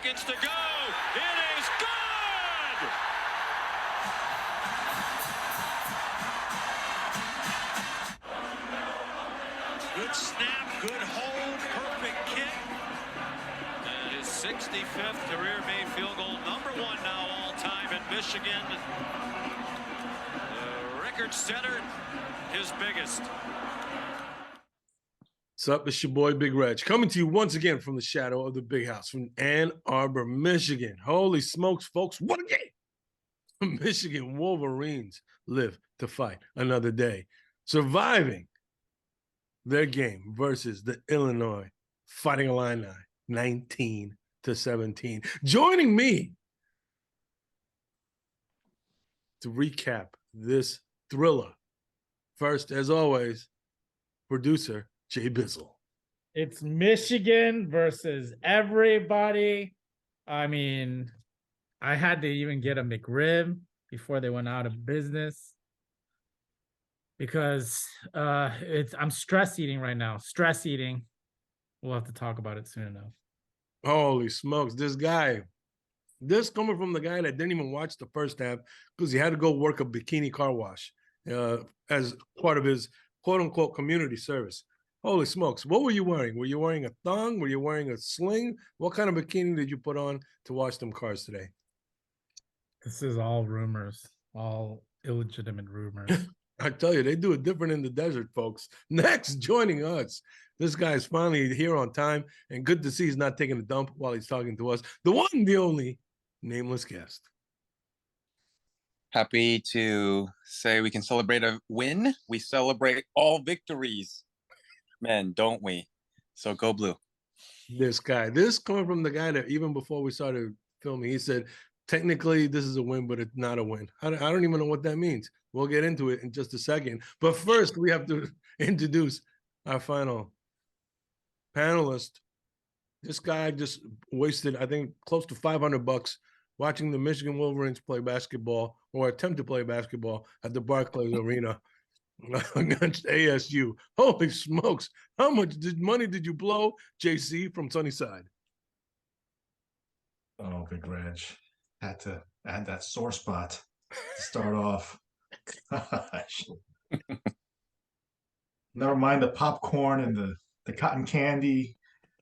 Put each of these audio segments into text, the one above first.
seconds to go. It is good! Good snap, good hold, perfect kick. And his 65th career-made field goal, #1 now all-time in Michigan. The record setter, his biggest. What's up? It's your boy Big Reg, coming to you once again from the shadow of the big house from Ann Arbor, Michigan. Holy smokes, folks, what a game! The Michigan Wolverines live to fight another day, surviving their game versus the Illinois Fighting Illini, 19-17. Joining me to recap this thriller, first, as always, producer Jay Bizzle. It's Michigan versus everybody. I mean, I had to even get a McRib before they went out of business because I'm stress eating right now. Stress eating. We'll have to talk about it soon enough. Holy smokes, this coming from the guy that didn't even watch the first half because he had to go work a bikini car wash as part of his quote-unquote community service. Holy smokes, what were you wearing? Were you wearing a thong? Were you wearing a sling? What kind of bikini did you put on to wash them cars today? This is all rumors, all illegitimate rumors. I tell you, they do it different in the desert, folks. Next, joining us, this guy is finally here on time, and good to see he's not taking a dump while he's talking to us. The one, the only, nameless guest. Happy to say we can celebrate a win. We celebrate all victories. Man, don't we? So go blue. This coming from the guy that even before we started filming, he said, technically this is a win, but it's not a win. I don't even know what that means. We'll get into it in just a second. But first, we have to introduce our final panelist. This guy just wasted, I think, close to $500 watching the Michigan Wolverines play basketball or attempt to play basketball at the Barclays Arena against ASU. Holy smokes. How much money did you blow, JC, from Sunnyside? Oh, Big Reg. Had to add that sore spot to start off. Gosh. Never mind the popcorn and the cotton candy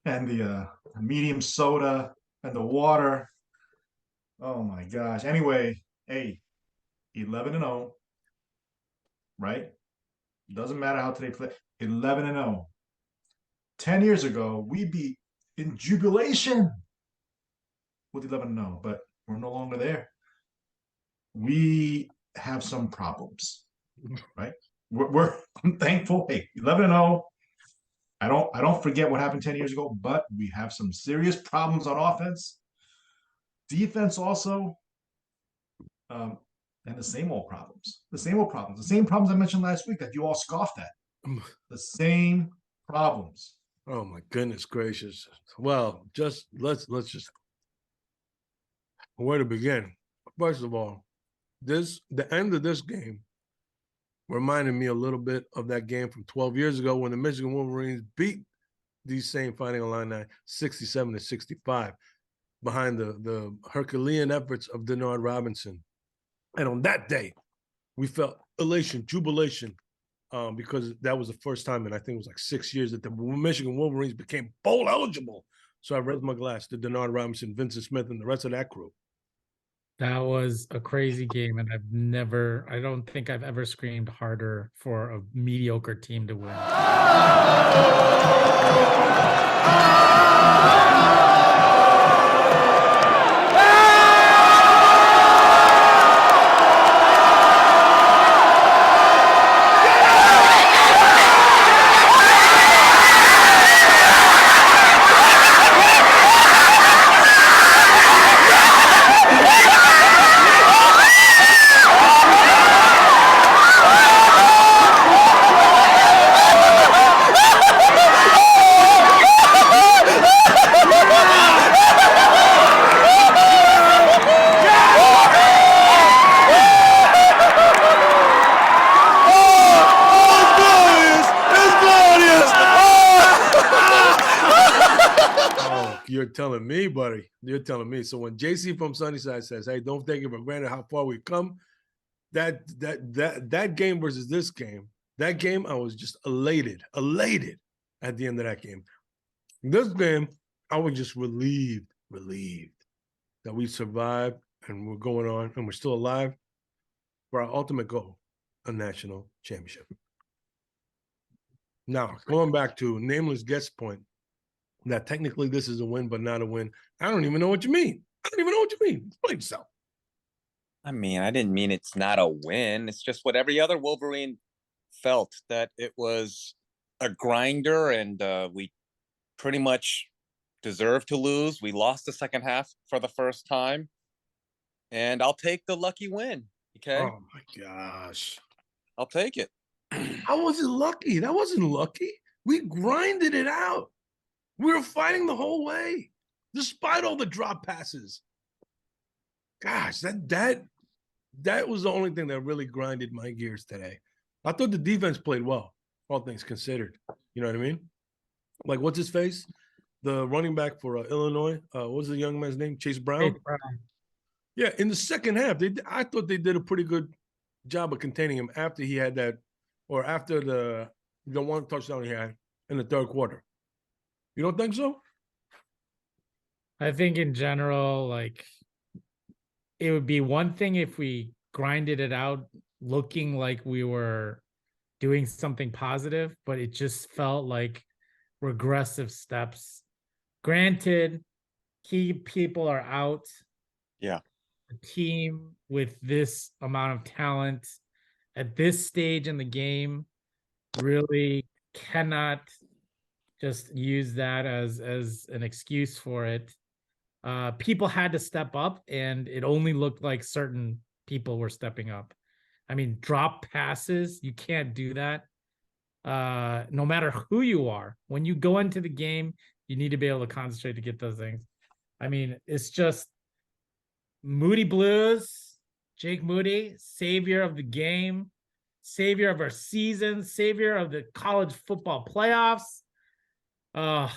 and the medium soda and the water. Oh my gosh. Anyway, hey, 11-0, right? Doesn't matter how today play. 11-0. 10 years ago, we'd be in jubilation with 11-0, but we're no longer there. We have some problems, right? I'm thankful. Hey, 11-0. I don't forget what happened 10 years ago, but we have some serious problems on offense. Defense also. And the same old problems. The same problems I mentioned last week that you all scoffed at. The same problems. Oh my goodness gracious. Well, let's just where to begin. First of all, the end of this game reminded me a little bit of that game from 12 years ago when the Michigan Wolverines beat these same Fighting Illini 67-65 behind the Herculean efforts of Denard Robinson. And on that day, we felt elation, jubilation, because that was the first time in I think it was like 6 years that the Michigan Wolverines became bowl eligible. So I raised my glass to Denard Robinson, Vincent Smith, and the rest of that crew. That was a crazy game, and I don't think I've ever screamed harder for a mediocre team to win. you're telling me, buddy. You're telling me. So when JC from Sunnyside says, "Hey, don't take it for granted how far we've come," that game versus this game, that game, I was just elated at the end of that game. This game, I was just relieved that we survived and we're going on and we're still alive for our ultimate goal, a national championship. Now, going back to Nameless Guest point, that technically this is a win, but not a win. I don't even know what you mean. Explain yourself. I mean, I didn't mean it's not a win. It's just what every other Wolverine felt, that it was a grinder, and we pretty much deserved to lose. We lost the second half for the first time, and I'll take the lucky win. Okay. Oh my gosh. I'll take it. How was it lucky? That wasn't lucky. We grinded it out. We were fighting the whole way, despite all the drop passes. Gosh, that was the only thing that really grinded my gears today. I thought the defense played well, all things considered. You know what I mean? Like, what's his face? The running back for Illinois. What was the young man's name? Chase Brown? Yeah, in the second half, I thought they did a pretty good job of containing him after he had that, or after the one touchdown he had in the third quarter. You don't think so? I think in general, like, it would be one thing if we grinded it out looking like we were doing something positive, but it just felt like regressive steps. Granted, key people are out. Yeah. A team with this amount of talent at this stage in the game really cannot just use that as an excuse for it. People had to step up, and it only looked like certain people were stepping up. I mean, drop passes, you can't do that. No matter who you are, when you go into the game, you need to be able to concentrate to get those things. I mean, it's just Moody Blues, Jake Moody, savior of the game, savior of our season, savior of the college football playoffs. I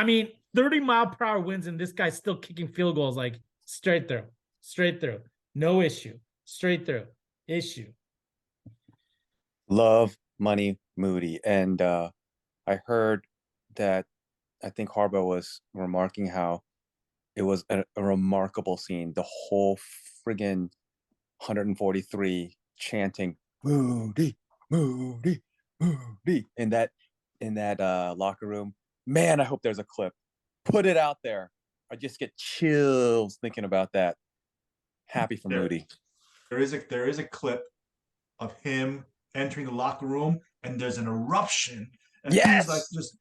mean, 30-mile-per-hour winds, and this guy's still kicking field goals like straight through, no issue, straight through, issue. Love Money Moody. And I heard that, I think Harbaugh was remarking how it was a remarkable scene. The whole friggin' 143 chanting Moody, Moody, Moody in that locker room. Man, I hope there's a clip. Put it out there. I just get chills thinking about that. Happy for Moody. There is a clip of him entering the locker room, and there's an eruption. And yes, he's like just.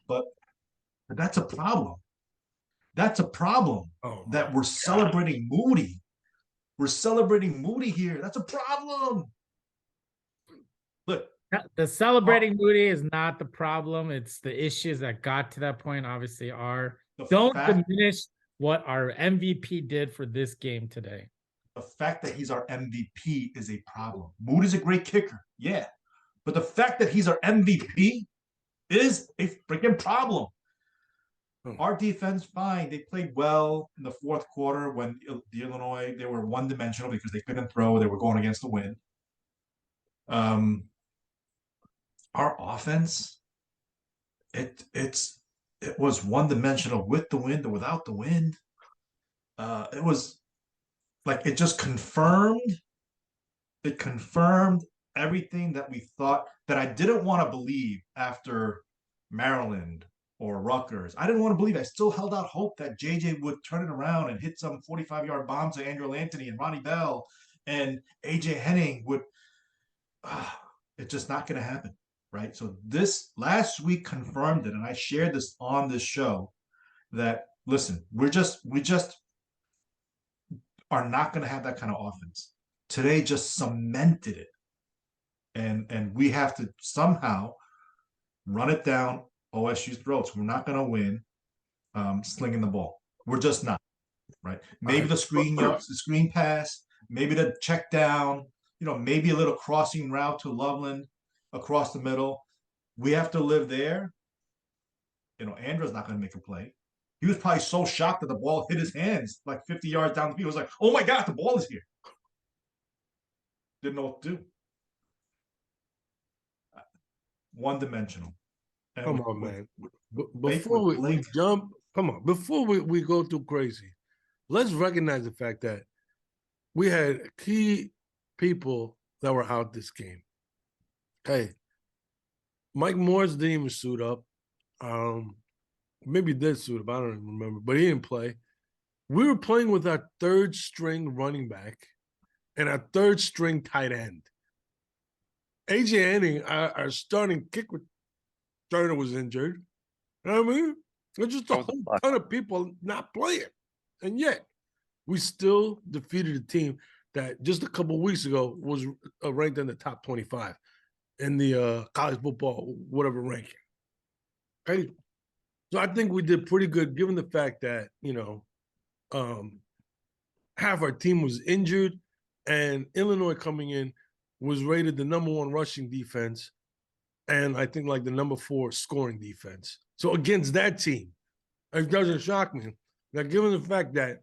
But that's a problem. That's a problem. Oh, that we're celebrating Moody. We're celebrating Moody here. That's a problem. Look, the celebrating Moody is not the problem. It's the issues that got to that point, obviously, are. Don't diminish what our MVP did for this game today. The fact that he's our MVP is a problem. Moody's a great kicker, yeah. But the fact that he's our MVP is a freaking problem. Our defense, fine. They played well in the fourth quarter when the Illinois, they were one-dimensional because they couldn't throw. They were going against the wind. Our offense, it was one-dimensional with the wind or without the wind. It was like it just confirmed. It confirmed everything that we thought, that I didn't want to believe after Maryland or Rutgers. I didn't want to believe it. I still held out hope that JJ would turn it around and hit some 45-yard bombs to Andrew Anthony and Ronnie Bell and AJ Henning would. It's just not going to happen, right? So this last week confirmed it, and I shared this on this show that, listen, we just are not going to have that kind of offense. Today just cemented it, and we have to somehow run it down OSU's throats. We're not going to win slinging the ball. We're just not. right? Maybe the screen pass, maybe the check down, maybe a little crossing route to Loveland across the middle. We have to live there. Andrew's not going to make a play. He was probably so shocked that the ball hit his hands like 50 yards down the field. He was like, oh my God, the ball is here. Didn't know what to do. One-dimensional. Come on, man. Before we jump, come on. Before we go too crazy, let's recognize the fact that we had key people that were out this game. Hey, Mike Morris didn't even suit up. Maybe he did suit up. I don't even remember, but he didn't play. We were playing with our third string running back and our third string tight end. AJ Henning, our starting kick returner, was injured. You know what I mean? There's just a whole ton of people not playing. And yet, we still defeated a team that just a couple of weeks ago was ranked in the top 25 in the college football, whatever ranking. Okay? So I think we did pretty good given the fact that, half our team was injured and Illinois coming in was rated the #1 rushing defense and I think like the #4 scoring defense. So against that team, it doesn't shock me. Now, given the fact that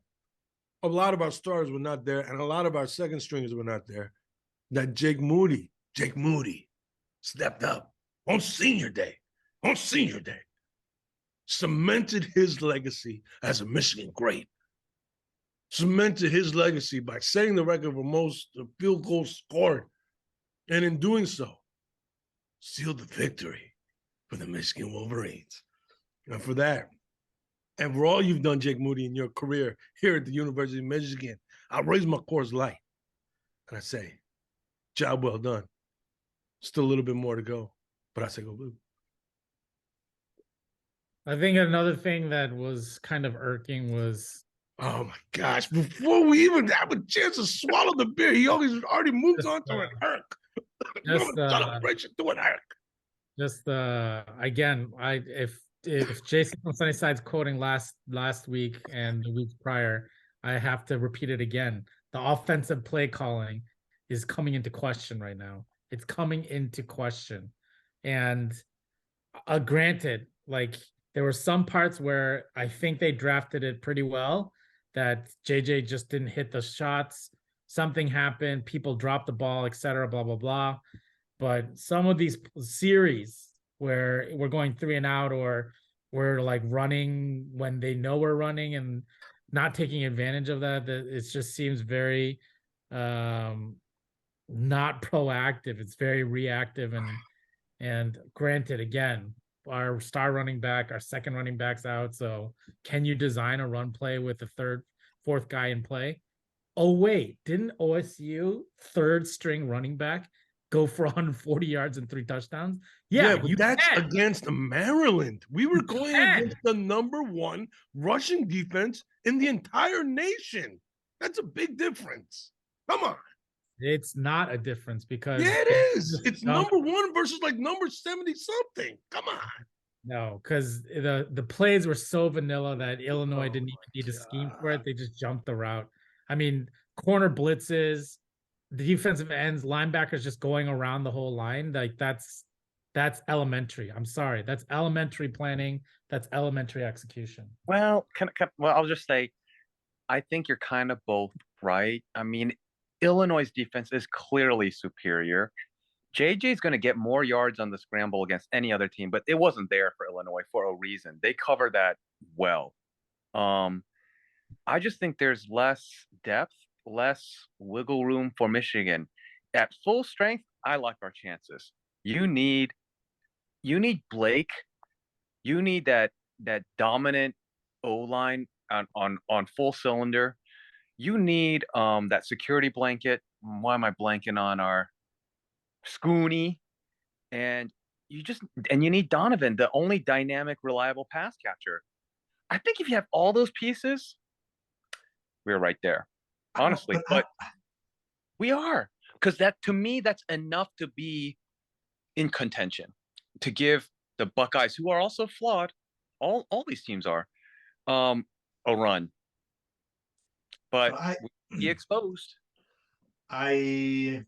a lot of our stars were not there and a lot of our second stringers were not there, that Jake Moody stepped up on senior day, cemented his legacy as a Michigan great, cemented his legacy by setting the record for most field goals scored, and in doing so, sealed the victory for the Michigan Wolverines. And for that, and for all you've done, Jake Moody, in your career here at the University of Michigan, I raise my Coors Light and I say, job well done. Still a little bit more to go, but I say go blue. I think another thing that was kind of irking was, oh my gosh, before we even have a chance to swallow the beer, he already moved on to an irk. Celebration to an irk. Just again, if Jason from Sunnyside's quoting last week and the week prior, I have to repeat it again. The offensive play calling is coming into question right now. It's coming into question. And granted, like there were some parts where I think they drafted it pretty well, that JJ just didn't hit the shots. Something happened, people dropped the ball, etc., blah, blah, blah. But some of these series where we're going 3 and out, or we're like running when they know we're running and not taking advantage of that, it just seems very not proactive. It's very reactive. And granted, again, our star running back, our second running back's out. So can you design a run play with the third, fourth guy in play? Oh, wait, didn't OSU third string running back go for 140 yards and 3 touchdowns? Yeah, but that's against Maryland. We were going against the #1 rushing defense in the entire nation. That's a big difference. Come on. It's not a difference because yeah, it is. It's #1 versus like number 70 something. Come on. No, because the plays were so vanilla that Illinois didn't even need to scheme for it. They just jumped the route. I mean, corner blitzes, the defensive ends, linebackers just going around the whole line. Like that's elementary. I'm sorry. That's elementary planning. That's elementary execution. Well, I'll just say, I think you're kind of both right. I mean, Illinois' defense is clearly superior. JJ's going to get more yards on the scramble against any other team, but it wasn't there for Illinois for a reason. They covered that well. I just think there's less depth, less wiggle room for Michigan. At full strength, I like our chances. You need Blake. You need that dominant O-line on full cylinder. You need that security blanket. Why am I blanking on our Scooney? And you need Donovan, the only dynamic, reliable pass catcher. I think if you have all those pieces, we're right there. Honestly, but we are, because to me, that's enough to be in contention, to give the Buckeyes, who are also flawed, all these teams are, a run. But I he exposed. I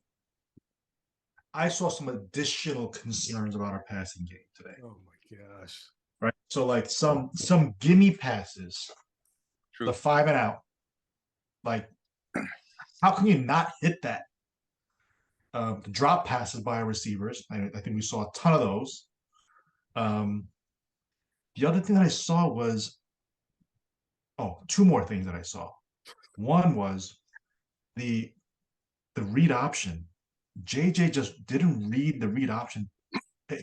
saw some additional concerns about our passing game today. Oh my gosh. Right. So like some gimme passes, True. the 5 and out. Like, how can you not hit that? The drop passes by our receivers. I think we saw a ton of those. The other thing that I saw was, two more things that I saw. One was the read option. JJ just didn't read the read option.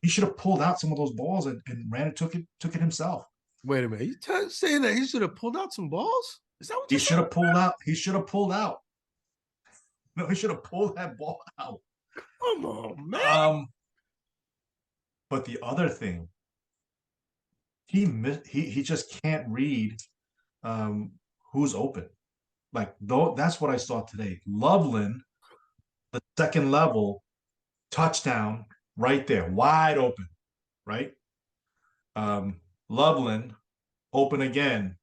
He should have pulled out some of those balls and ran and took it himself. Wait a minute. You saying that he should have pulled out some balls? Is that what He you should have pulled out. He should have pulled out. No, he should have pulled that ball out. Come on, man. But the other thing, he just can't read who's open. Like, though, that's what I saw today. Loveland, the second level touchdown right there, wide open, right? Loveland open again,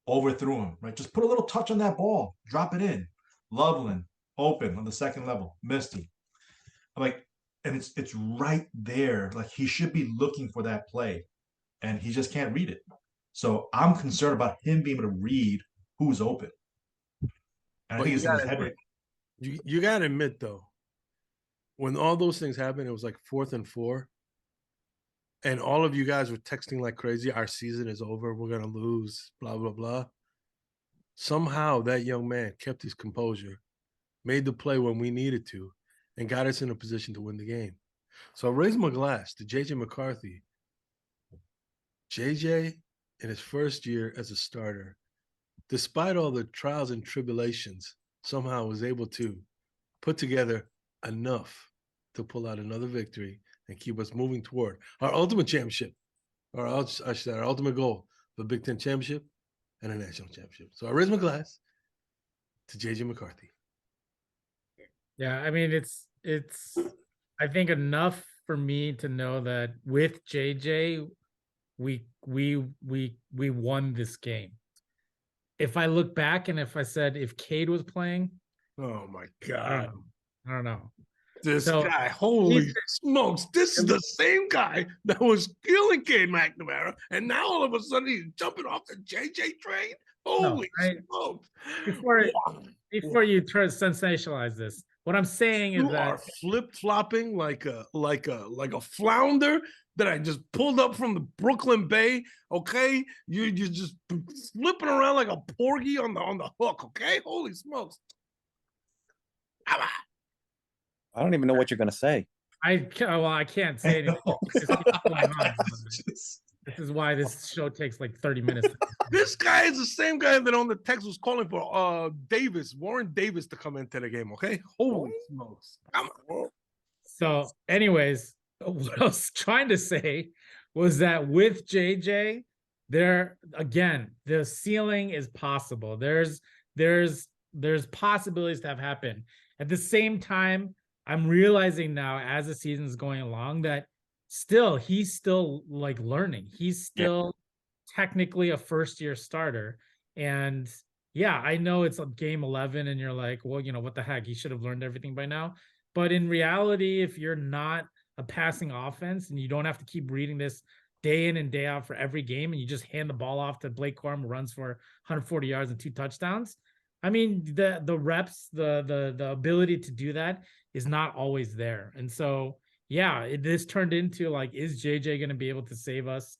overthrew him, right? Just put a little touch on that ball, drop it in. Loveland open on the second level, missed him. I'm like, and it's right there. Like, he should be looking for that play, and he just can't read it. So I'm concerned about him being able to read who's open. And I think it's in his head right now. You gotta admit though, when all those things happened, it was like 4th and 4. And all of you guys were texting like crazy. Our season is over. We're gonna lose. Blah blah blah. Somehow that young man kept his composure, made the play when we needed to, and got us in a position to win the game. So I raise my glass to JJ McCarthy. JJ, in his first year as a starter, despite all the trials and tribulations, somehow was able to put together enough to pull out another victory and keep us moving toward our ultimate championship, or our ultimate goal, the Big Ten championship and a national championship. So I raise my glass to JJ McCarthy. Yeah, I mean, it's I think enough for me to know that with JJ, we won this game. If I look back and if I said if Cade was playing, oh my God, I don't know. This guy, holy smokes, this is the same guy that was killing Cade McNamara, and now all of a sudden he's jumping off the JJ train. Holy smokes! Before you try to sensationalize this, what I'm saying is that you are flip-flopping like a flounder that I just pulled up from the Brooklyn Bay. Okay, you're just flipping around like a porgy on the hook. Okay, holy smokes! I don't even know what you're gonna say. I can't say anything. This is why this show takes like 30 minutes. This guy is the same guy that on the text was calling for Warren Davis to come into the game. Okay, holy smokes! So, anyways, what I was trying to say was that with JJ, there again, the ceiling is possible. There's possibilities to have happened. At the same time, I'm realizing now as the season's going along that he's still like learning. He's still technically a first-year starter. And yeah, I know it's game 11 and you're like, well, you know, what the heck? He should have learned everything by now. But in reality, if you're not a passing offense and you don't have to keep reading this day in and day out for every game, and you just hand the ball off to Blake Corum, who runs for 140 yards and 2 touchdowns. I mean, the reps, the ability to do that is not always there. And so, yeah, this turned into like, is JJ going to be able to save us?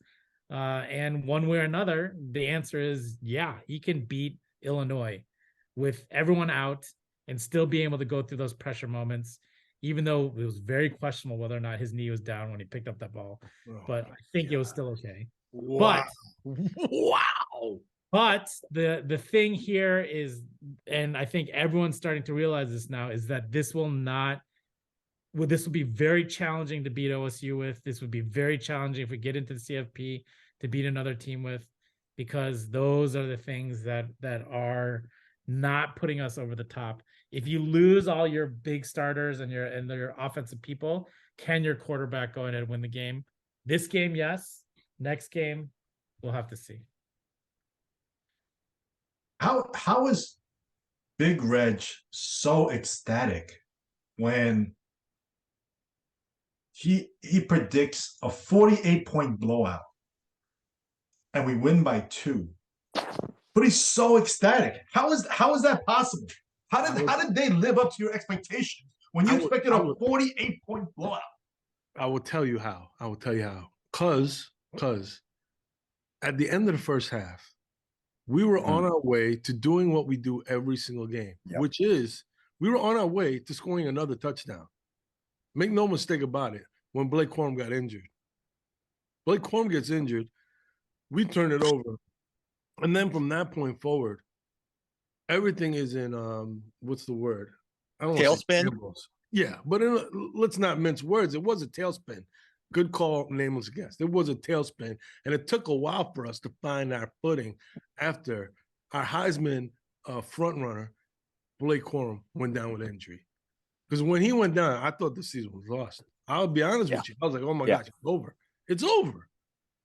And one way or another, the answer is, yeah, he can beat Illinois with everyone out and still be able to go through those pressure moments, even though it was very questionable whether or not his knee was down when he picked up that ball. But I think it was still okay. Wow. But the thing here is, and I think everyone's starting to realize this now, is that this will be very challenging to beat OSU with. This would be very challenging if we get into the CFP to beat another team with, because those are the things that are not putting us over the top. If you lose all your big starters and your offensive people, can your quarterback go ahead and win the game? This game, yes. Next game, we'll have to see. How is Big Reg so ecstatic when he predicts a 48-point blowout and we win by 2. But he's so ecstatic. How is that possible? How did they live up to your expectations when you expected a 48-point blowout? I will tell you how. I will tell you how. Cause at the end of the first half, we were on our way to doing what we do every single game, which is we were on our way to scoring another touchdown. Make no mistake about it. When Blake Corum got injured, Blake Corum gets injured, we turn it over. And then from that point forward, everything is in, what's the word? I don't Tailspin? Yeah, but let's not mince words. It was a tailspin. Good call, nameless guest. It was a tailspin. And it took a while for us to find our footing after our Heisman frontrunner, Blake Corum, went down with injury. Because when he went down, I thought the season was lost. I'll be honest with you. I was like, oh my gosh, it's over. It's over.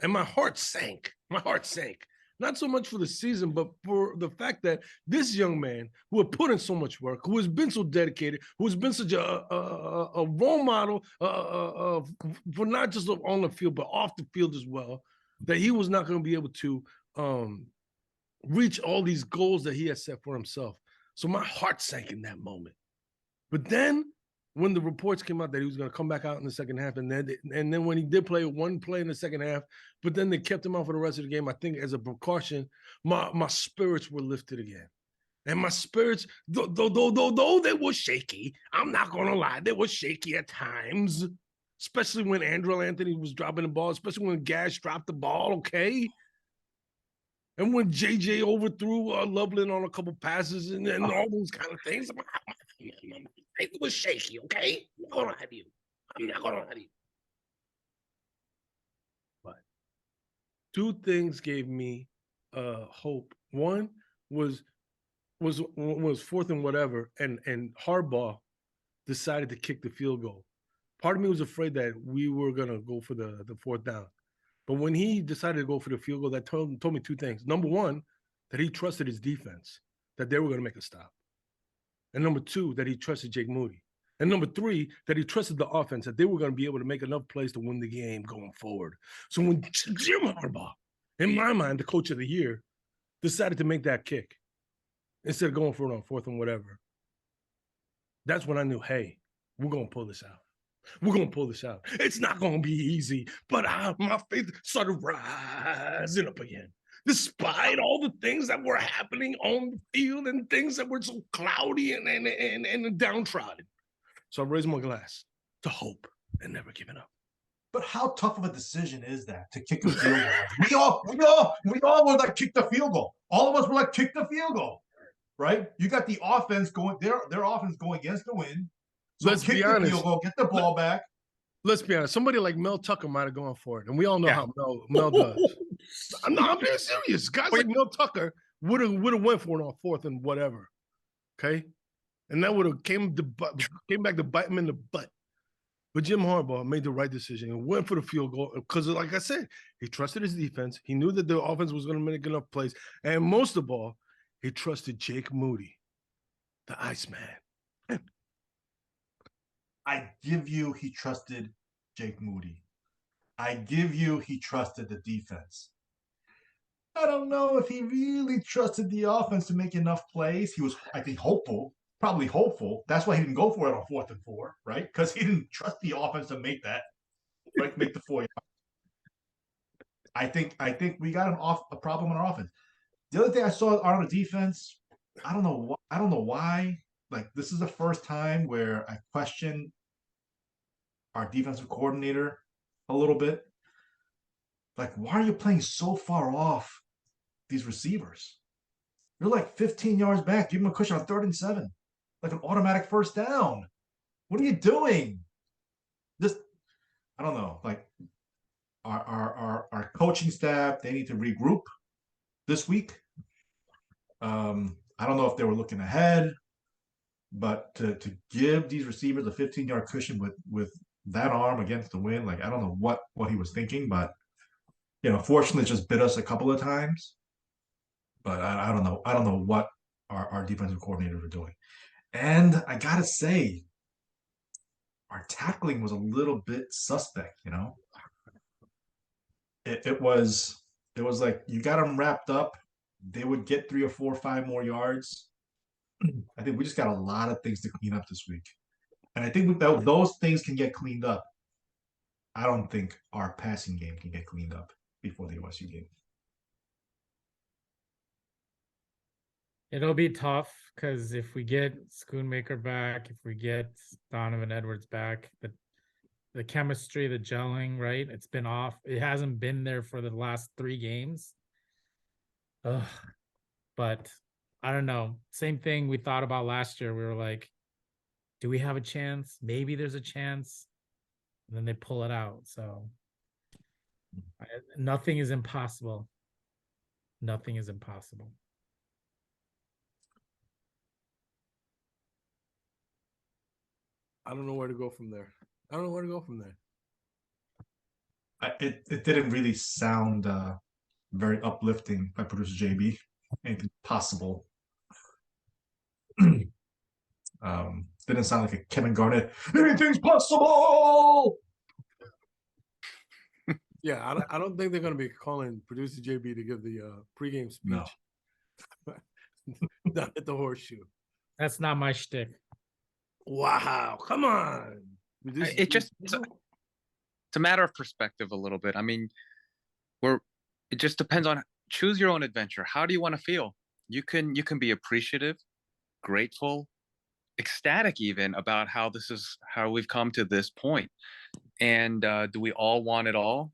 And my heart sank. My heart sank. Not so much for the season, but for the fact that this young man who had put in so much work, who has been so dedicated, who has been such a role model for not just on the field, but off the field as well, that he was not going to be able to reach all these goals that he had set for himself. So my heart sank in that moment. But then when the reports came out that he was going to come back out in the second half, and then when he did play one play in the second half, but then they kept him out for the rest of the game, I think as a precaution, my spirits were lifted again. And my spirits, though they were shaky, I'm not going to lie, they were shaky at times, especially when Andrew Anthony was dropping the ball, especially when Gash dropped the ball, okay? And when JJ overthrew Loveland on a couple passes and all those kind of things, it was shaky, okay? I'm not gonna have you. I'm not gonna have you. But 2 things gave me hope. One was 4th and whatever, and Harbaugh decided to kick the field goal. Part of me was afraid that we were gonna go for the 4th down. But when he decided to go for the field goal, that told me 2 things. Number 1, that he trusted his defense, that they were going to make a stop. And number 2, that he trusted Jake Moody. And number 3, that he trusted the offense, that they were going to be able to make enough plays to win the game going forward. So when Jim Harbaugh, in my mind, the coach of the year, decided to make that kick instead of going for it on 4th and whatever, that's when I knew, hey, we're going to pull this out. We're going to pull this out. It's not going to be easy, but my faith started rising up again. Despite all the things that were happening on the field and things that were so cloudy and downtrodden. So I raised my glass to hope and never giving up. But how tough of a decision is that to kick a field goal? we all were like, kick the field goal. All of us were like, kick the field goal, right? You got the offense going, their offense going against the wind. So let's be honest. Field goal, get the ball back. Let's be honest. Somebody like Mel Tucker might have gone for it, and we all know how Mel does. I'm being serious. Guys like Mel Tucker would have went for it on 4th and whatever. Okay, and that would have came back to bite him in the butt. But Jim Harbaugh made the right decision and went for the field goal because, like I said, he trusted his defense. He knew that the offense was going to make enough plays, and most of all, he trusted Jake Moody, the Iceman. I give you he trusted Jake Moody. I give you he trusted the defense. I don't know if he really trusted the offense to make enough plays. He was, I think, probably hopeful. That's why he didn't go for it on 4th and 4, right? Because he didn't trust the offense to make that, right? Make the 4. I think we got a problem in our offense. The other thing I saw on the defense, I don't know why. Like, this is the first time where I question our defensive coordinator a little bit. Like, why are you playing so far off these receivers? You're like 15 yards back. Give them a cushion on 3rd and 7, like an automatic 1st down. What are you doing? Just, I don't know. Like, our coaching staff, they need to regroup this week. I don't know if they were looking ahead. But to give these receivers a 15-yard cushion with that arm against the wind, like, I don't know what he was thinking, but fortunately, it just bit us a couple of times. But I don't know our defensive coordinators were doing. And I gotta say, our tackling was a little bit suspect. It was like you got them wrapped up, they would get 3 or 4 or 5 more yards. I think we just got a lot of things to clean up this week, and I think those things can get cleaned up. I don't think our passing game can get cleaned up before the OSU game. It'll be tough because if we get Schoonmaker back, if we get Donovan Edwards back, the chemistry, the gelling, right? It's been off. It hasn't been there for the last 3 games. Ugh. But I don't know. Same thing we thought about last year. We were like, do we have a chance? Maybe there's a chance. And then they pull it out. So nothing is impossible. Nothing is impossible. I don't know where to go from there. It didn't really sound very uplifting by producer JB. Anything possible. Didn't sound like a Kevin Garnett. Anything's possible. Yeah, I don't think they're going to be calling producer JB to give the pregame speech. No. Down at the Horseshoe. That's not my shtick. Wow, come on. It's a matter of perspective a little bit. I mean, it just depends on choose your own adventure. How do you want to feel? You can be appreciative, grateful, ecstatic even about how we've come to this point. And do we all want it all?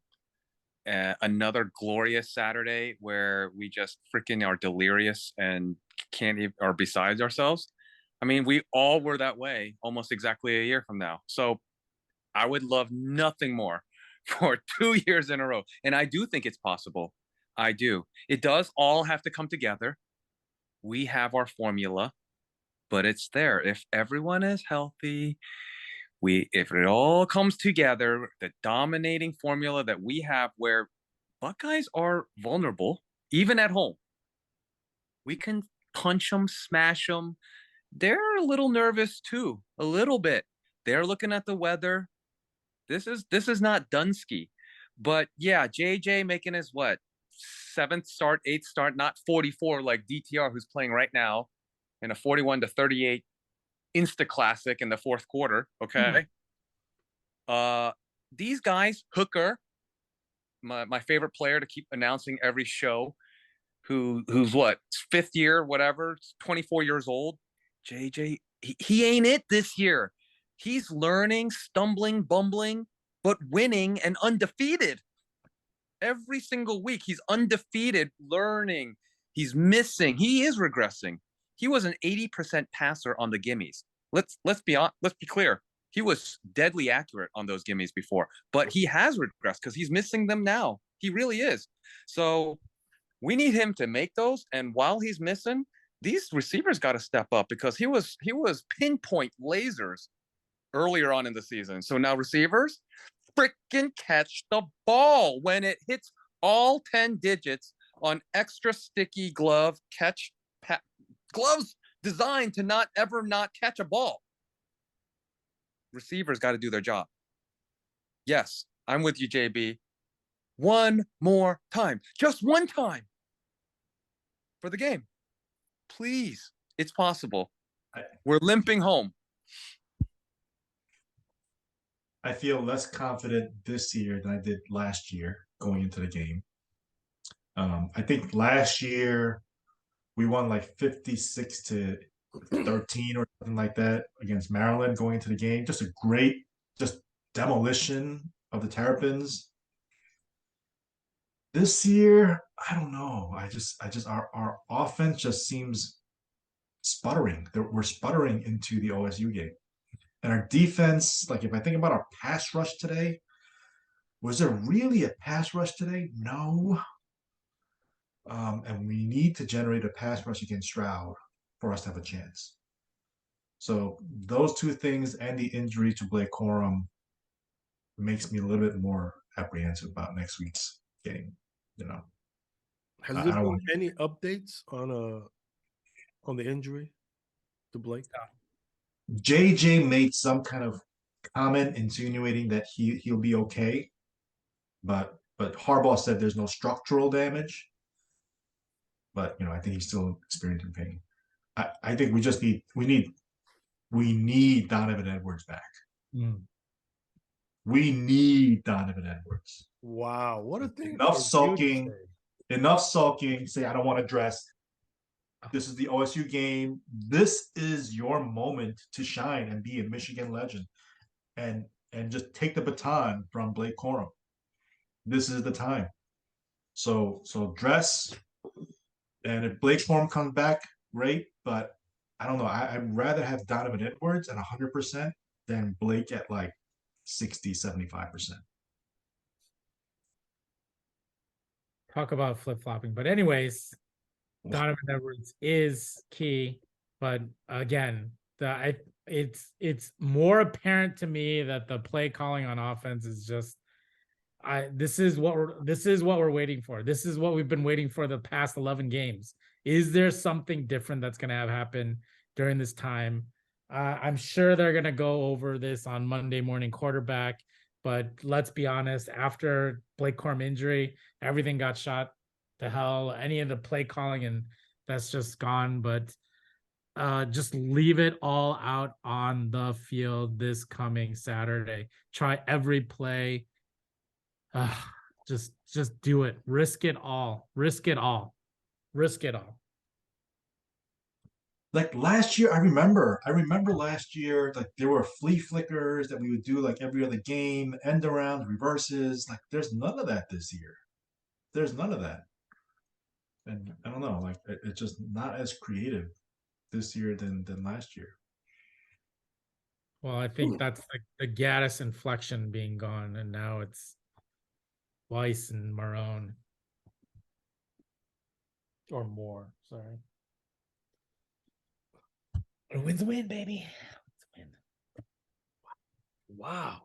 Another glorious Saturday where we just freaking are delirious and can't even, or besides ourselves. I mean, we all were that way almost exactly a year from now. So I would love nothing more for 2 years in a row. And I do think it's possible. I do. It does all have to come together. We have our formula, but it's there. If everyone is healthy, if it all comes together, the dominating formula that we have where Buckeyes are vulnerable, even at home, we can punch them, smash them. They're a little nervous too, a little bit. They're looking at the weather. This is not Dunsky, but yeah, JJ making his 7th start, 8th start, not 44 like DTR, who's playing right now in a 41-38 insta classic in the 4th quarter. Okay. These guys, Hooker, my favorite player to keep announcing every show, who's 5th year, whatever, 24 years old. JJ, he ain't it this year. He's learning, stumbling, bumbling, but winning and undefeated. Every single week, he's undefeated, learning. He's missing. He is regressing. He was an 80% passer on the gimmies. Let's be clear. He was deadly accurate on those gimmies before, but he has regressed because he's missing them now. He really is. So we need him to make those. And while he's missing, these receivers got to step up because he was pinpoint lasers earlier on in the season. So now receivers, freaking catch the ball when it hits all 10 digits on extra sticky glove gloves designed to not catch a ball. Receivers got to do their job. Yes, I'm with you, JB. One more time, just one time for the game. Please, it's possible. We're limping home. I feel less confident this year than I did last year going into the game. I think last year we won like 56-13 or something like that against Maryland going into the game. Just a great, demolition of the Terrapins. This year, I don't know. Our offense just seems sputtering. We're sputtering into the OSU game. And our defense, like if I think about our pass rush today, was there really a pass rush today? No. And we need to generate a pass rush against Stroud for us to have a chance. So those two things and the injury to Blake Corum makes me a little bit more apprehensive about next week's game. Has there been any updates on on the injury to Blake? JJ made some kind of comment insinuating that he'll be okay, but Harbaugh said there's no structural damage. But I think he's still experiencing pain. I think we need Donovan Edwards back. Mm. We need Donovan Edwards. Wow, what a thing! Enough for you to sulking. say. Enough sulking. Say I don't want to dress. This is the OSU game. This is your moment to shine and be a Michigan legend, and just take the baton from Blake Corum. This is the time. So dress, and if Blake Corum comes back, great. But I don't know. I'd rather have Donovan Edwards at 100% than Blake at like 60, 75%. Talk about flip-flopping. But anyways, Donovan Edwards is key. But again, it's more apparent to me that the play calling on offense is just this is what we're waiting for. This is what we've been waiting for the past 11 games. Is there something different that's going to have happen during this time? I'm sure they're going to go over this on Monday Morning Quarterback, but let's be honest, after Blake Corum injury, everything got shot to hell. Any of the play calling, and that's just gone. But just leave it all out on the field this coming Saturday. Try every play. Just do it. Risk it all. Risk it all. Risk it all. Like last year, I remember last year, like there were flea flickers that we would do like every other game, end around, reverses. Like there's none of that this year. There's none of that. And I don't know, like it's just not as creative this year than last year. Well, I think that's like the Gaddis inflection being gone, and now it's Weiss and Marone. Or more, sorry. A win's a win, baby. It's a win. Wow,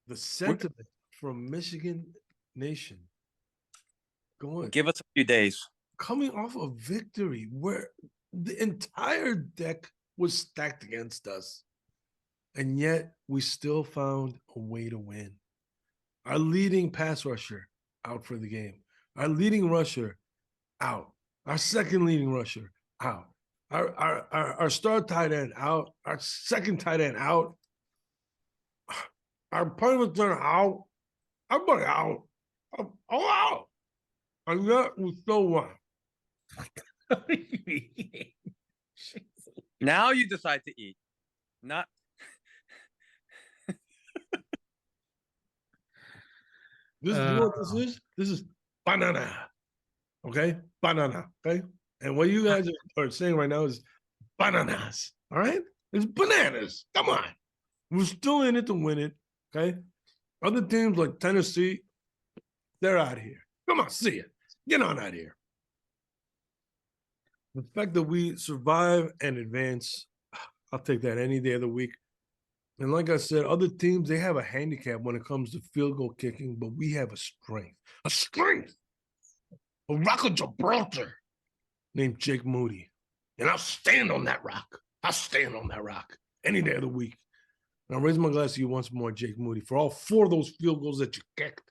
the sentiment from Michigan Nation going. Give us a few days. Coming off a victory where the entire deck was stacked against us, and yet we still found a way to win. Our leading pass rusher out for the game. Our leading rusher out. Our second leading rusher out. Our star tight end out. Our second tight end out. Our punt returner out. Everybody out. All out. And yet we still won. Now you decide to eat. Not. You know what this is? This is banana. Okay? Banana. Okay? And what you guys are saying right now is bananas. All right? It's bananas. Come on. We're still in it to win it. Okay? Other teams like Tennessee, they're out of here. Come on, see it. Get on out of here. The fact that we survive and advance, I'll take that any day of the week. And like I said, other teams, they have a handicap when it comes to field goal kicking, but we have a strength, a rock of Gibraltar named Jake Moody. And I'll stand on that rock. I'll stand on that rock any day of the week. And I'll raise my glass to you once more, Jake Moody, for all 4 of those field goals that you kicked.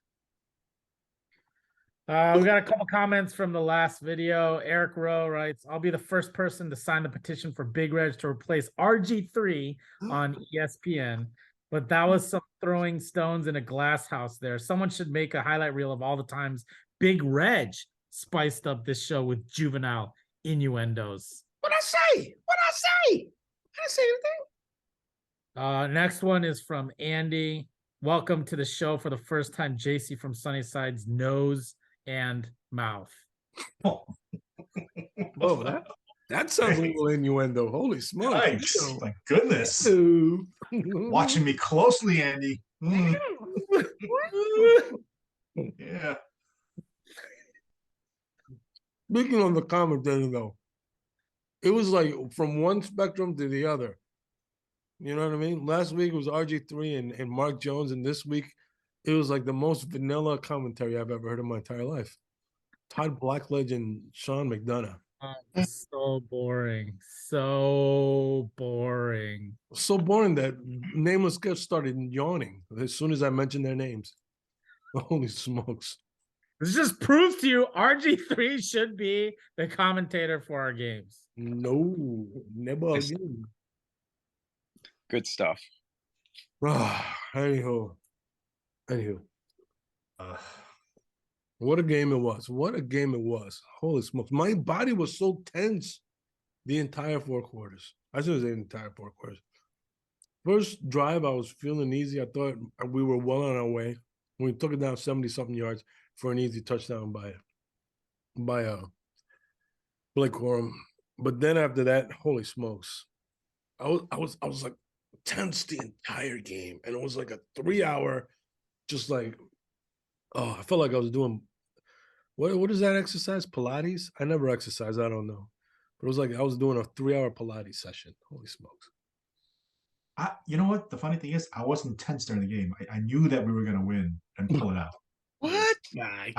We got a couple comments from the last video. Eric Rowe writes, I'll be the first person to sign the petition for Big Reg to replace RG3 on ESPN. But that was some throwing stones in a glass house there. Someone should make a highlight reel of all the times Big Reg spiced up this show with juvenile innuendos. What'd I say? I didn't say anything. Next one is from Andy. Welcome to the show for the first time, JC from Sunnyside's nose and mouth. Oh, that sounds a little innuendo. Holy smokes. Yikes. My goodness. Watching me closely, Andy. Yeah. Speaking on the commentary, though, it was like from one spectrum to the other. You know what I mean? Last week it was RG3 and Mark Jones, and this week it was like the most vanilla commentary I've ever heard in my entire life. Todd Blackledge and Sean McDonough. So boring. So boring. So boring that Nameless Guest started yawning as soon as I mentioned their names. Holy smokes. This just proves to you RG3 should be the commentator for our games. No, never Yes. again. Good stuff. Anywho. Uh, What a game it was. What a game it was. Holy smokes. My body was so tense the entire 4 quarters. I should say the entire 4 quarters. First drive, I was feeling easy. I thought we were well on our way. We took it down 70-something yards for an easy touchdown by Blake Corum. But then after that, holy smokes. I was like tense the entire game. And it was like a 3-hour, just like, oh, I felt like I was doing what is that exercise? Pilates? I never exercise. I don't know. But it was like I was doing a 3-hour Pilates session. Holy smokes. you know what? The funny thing is, I wasn't tense during the game. I knew that we were going to win and pull it out. What? I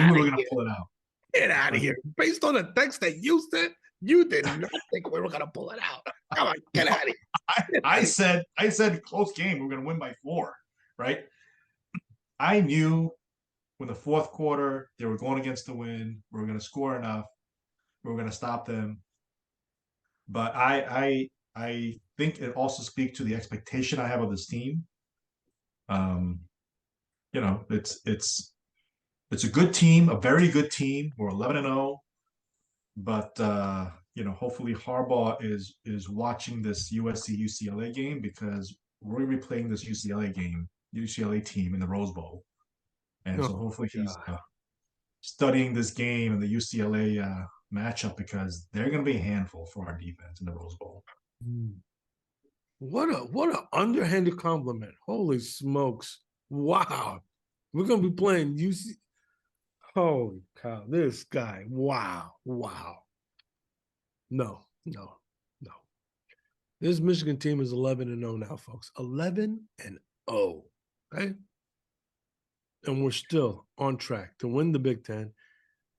knew we were going to pull it out. Get out of here. Based on the text that you said, you did not think we were going to pull it out. Come on, get out of here. I said close game. We were going to win by 4, right? I knew when the 4th quarter they were going against the wind. We were going to score enough. We were going to stop them. But I think it also speaks to the expectation I have of this team. You know, it's a good team, a very good team. We're 11-0, but you know, hopefully Harbaugh is watching this USC UCLA game because we're gonna be playing this UCLA team in the Rose Bowl, and so hopefully he's studying this game and the UCLA matchup because they're gonna be a handful for our defense in the Rose Bowl. What a underhanded compliment. Holy smokes. Wow. We're gonna be playing UC. Holy cow. This guy. Wow. No. This Michigan team is 11-0 now, folks. 11-0. Right? And we're still on track to win the Big Ten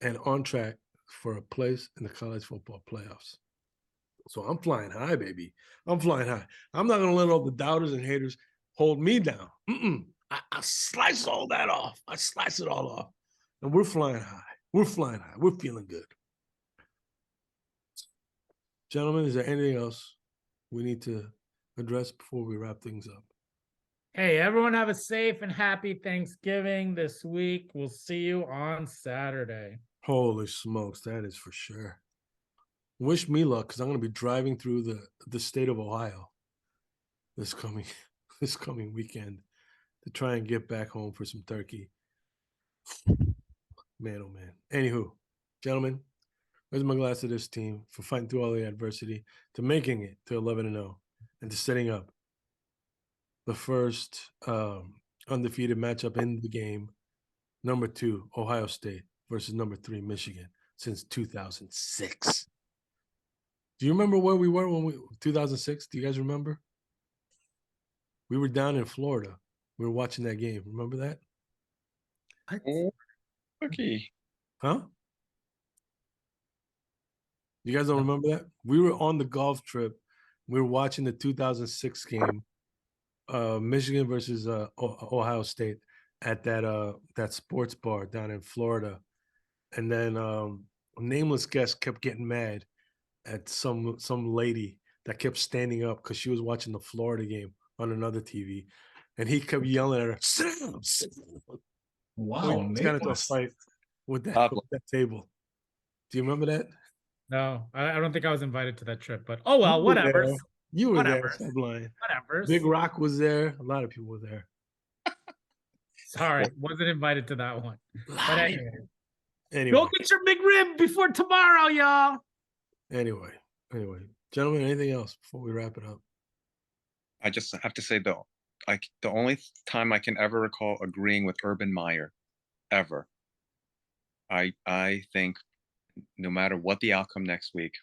and on track for a place in the college football playoffs. So I'm flying high, baby. I'm flying high. I'm not going to let all the doubters and haters hold me down. I slice all that off. I slice it all off. And we're flying high. We're flying high. We're feeling good. Gentlemen, is there anything else we need to address before we wrap things up? Hey, everyone have a safe and happy Thanksgiving this week. We'll see you on Saturday. Holy smokes, that is for sure. Wish me luck because I'm going to be driving through the state of Ohio this coming weekend to try and get back home for some turkey. Man, oh man. Anywho, gentlemen, where's my glass to this team for fighting through all the adversity, to making it to 11-0, and to setting up the first undefeated matchup in the game, number 2, Ohio State versus number 3, Michigan, since 2006. Do you remember where we were when 2006? Do you guys remember? We were down in Florida. We were watching that game. Remember that? Okay. Huh? You guys don't remember that? We were on the golf trip. We were watching the 2006 game, Michigan versus Ohio State at that sports bar down in Florida. And then a nameless guest kept getting mad at some lady that kept standing up because she was watching the Florida game on another TV. And he kept yelling at her, sit down. Wow, It's got into a fight with that table. Do you remember that? No, I don't think I was invited to that trip, but oh well, whatever. You were there. Stop lying. Whatever. Big Rock was there. A lot of people were there. Sorry, wasn't invited to that one. But anyway, go get your big rib before tomorrow, y'all. Anyway, gentlemen, anything else before we wrap it up? I just have to say the only time I can ever recall agreeing with Urban Meyer, ever. I think no matter what the outcome next week,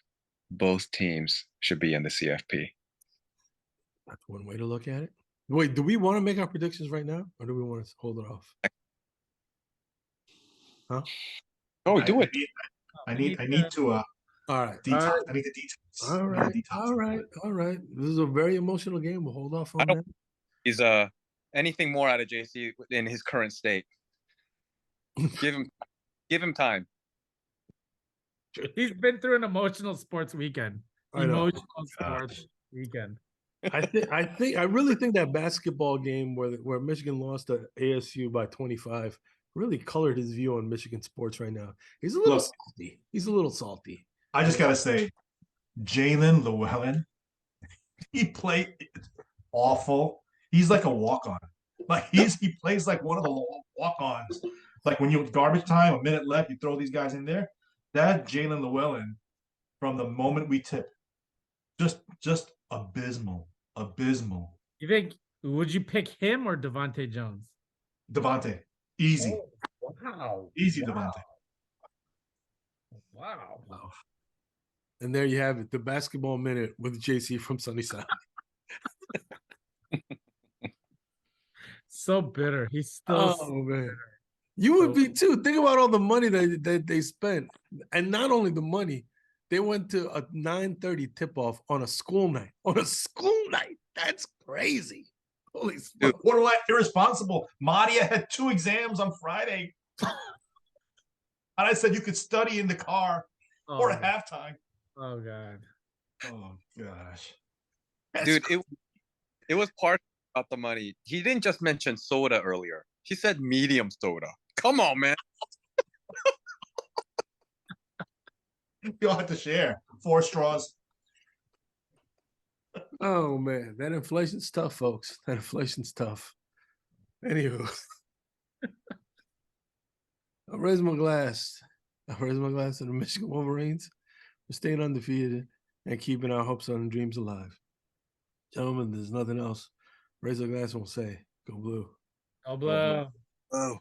both teams should be in the CFP. That's one way to look at it. Wait, do we want to make our predictions right now, or do we want to hold it off? Huh? Oh, I, do it. I need to All right. detox. I need to detox. All I need right. to detox. All right. All right. This is a very emotional game. We'll hold off on that. He's anything more out of JC in his current state. Give him time. He's been through an emotional sports weekend. I know. Emotional sports weekend. I really think that basketball game where Michigan lost to ASU by 25 really colored his view on Michigan sports right now. He's a little salty. He's a little salty. I just gotta say, Jalen Llewellyn, he played awful. He's like a walk-on. Like he plays like one of the walk-ons. Like when you garbage time, a minute left, you throw these guys in there. That Jalen Llewellyn, from the moment we tip, just abysmal. Abysmal. You think would you pick him or Devontae Jones? Devontae. Easy. Oh, wow. Easy, wow. Devontae. Wow. And there you have it, the basketball minute with JC from Sunnyside. So bitter. He's still man. You would be too. Think about all the money that they spent. And not only the money, they went to a 9:30 tip-off on a school night. On a school night. That's crazy. Holy smokes. Borderline irresponsible. Madia had 2 exams on Friday. And I said you could study in the car or at halftime. Oh God. Oh gosh. Dude, it was part about the money. He didn't just mention soda earlier. He said medium soda. Come on, man. You all have to share 4 straws. Oh man, that inflation's tough, folks. That inflation's tough. Anywho, I raise my glass. I raise my glass to the Michigan Wolverines for staying undefeated and keeping our hopes and dreams alive. Gentlemen, there's nothing else. Raise a glass and we'll say, go blue. Go blue. Oh.